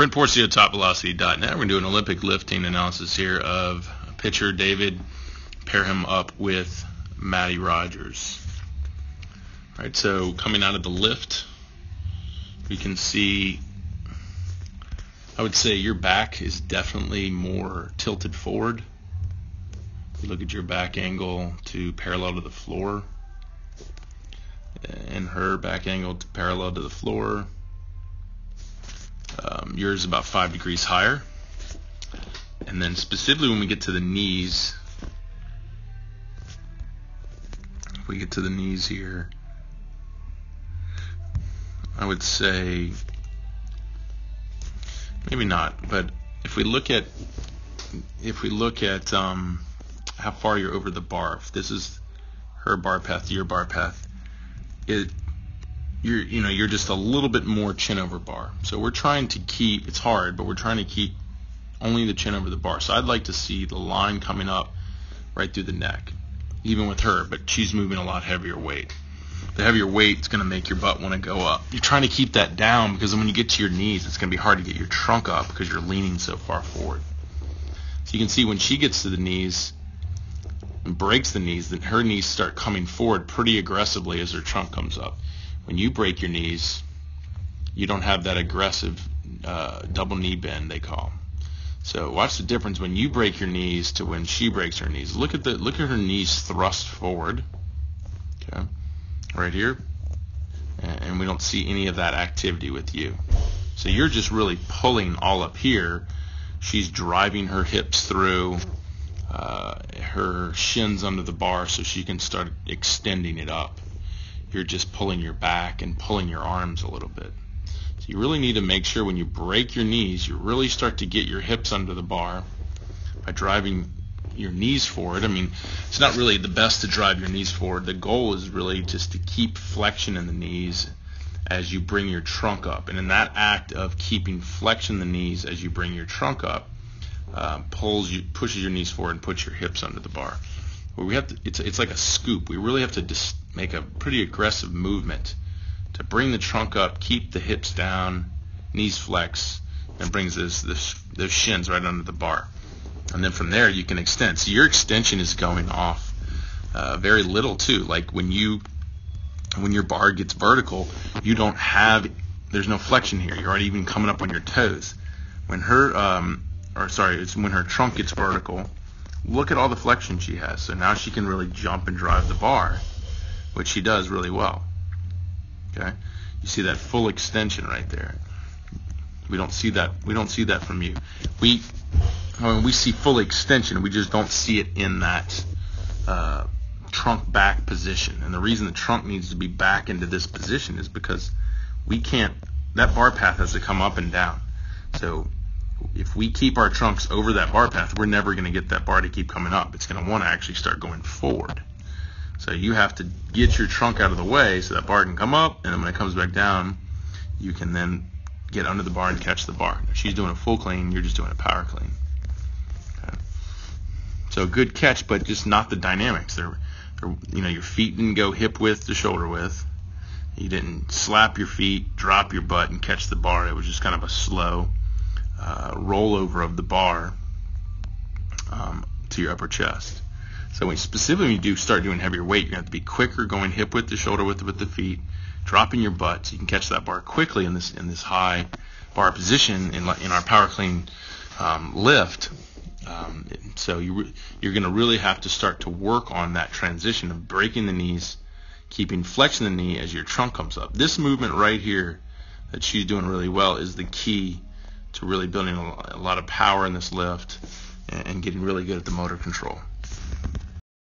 Brent Porcio, TopVelocity.net. We're going to do an Olympic lifting analysis here of pitcher David. Pair him up with Matty Rogers. All right, so coming out of the lift, we can see, I would say your back is definitely more tilted forward. If you look at your back angle to parallel to the floor, and her back angle to parallel to the floor. Yours is about 5 degrees higher. And then specifically when we get to the knees, if we get to the knees here, I would say maybe not, but if we look at how far you're over the bar, if this is her bar path to your bar path, you're just a little bit more chin over bar. So we're trying to keep, it's hard, but we're trying to keep only the chin over the bar. So I'd like to see the line coming up right through the neck, even with her, but she's moving a lot heavier weight. The heavier weight is going to make your butt want to go up. You're trying to keep that down because when you get to your knees, it's going to be hard to get your trunk up because you're leaning so far forward. So you can see when she gets to the knees and breaks the knees, that her knees start coming forward pretty aggressively as her trunk comes up. When you break your knees, you don't have that aggressive double knee bend, they call. So watch the difference when you break your knees to when she breaks her knees. Look at her knees thrust forward, okay, right here, and we don't see any of that activity with you. So you're just really pulling all up here. She's driving her hips through, her shins under the bar so she can start extending it up. You're just pulling your back and pulling your arms a little bit. So you really need to make sure when you break your knees, you really start to get your hips under the bar by driving your knees forward. I mean, it's not really the best to drive your knees forward. The goal is really just to keep flexion in the knees as you bring your trunk up. And in that act of keeping flexion in the knees as you bring your trunk up, pushes your knees forward and puts your hips under the bar. Well, we have to, it's like a scoop. We really have to make a pretty aggressive movement to bring the trunk up, keep the hips down, knees flex, and brings those shins right under the bar. And then from there you can extend. So your extension is going off very little too. Like when your bar gets vertical, there's no flexion here. You're already even coming up on your toes. When it's when her trunk gets vertical, look at all the flexion she has. So now she can really jump and drive the bar, which she does really well. Okay, you see that full extension right there. We don't see that. We don't see that from you. We see full extension. We just don't see it in that trunk back position. And the reason the trunk needs to be back into this position is because that bar path has to come up and down. So if we keep our trunks over that bar path, we're never going to get that bar to keep coming up. It's going to want to actually start going forward. So you have to get your trunk out of the way so that bar can come up, and then when it comes back down, you can then get under the bar and catch the bar. If she's doing a full clean, you're just doing a power clean. Okay. So good catch, but just not the dynamics. Your feet didn't go hip width to shoulder width. You didn't slap your feet, drop your butt, and catch the bar. It was just kind of a slow rollover of the bar to your upper chest. So when you start doing heavier weight, you have to be quicker, going hip width to shoulder width with the feet, dropping your butt so you can catch that bar quickly in this high bar position in our power clean lift. So you're going to really have to start to work on that transition of breaking the knees, keeping flexion in the knee as your trunk comes up. This movement right here that she's doing really well is the key to really building a lot of power in this lift and getting really good at the motor control.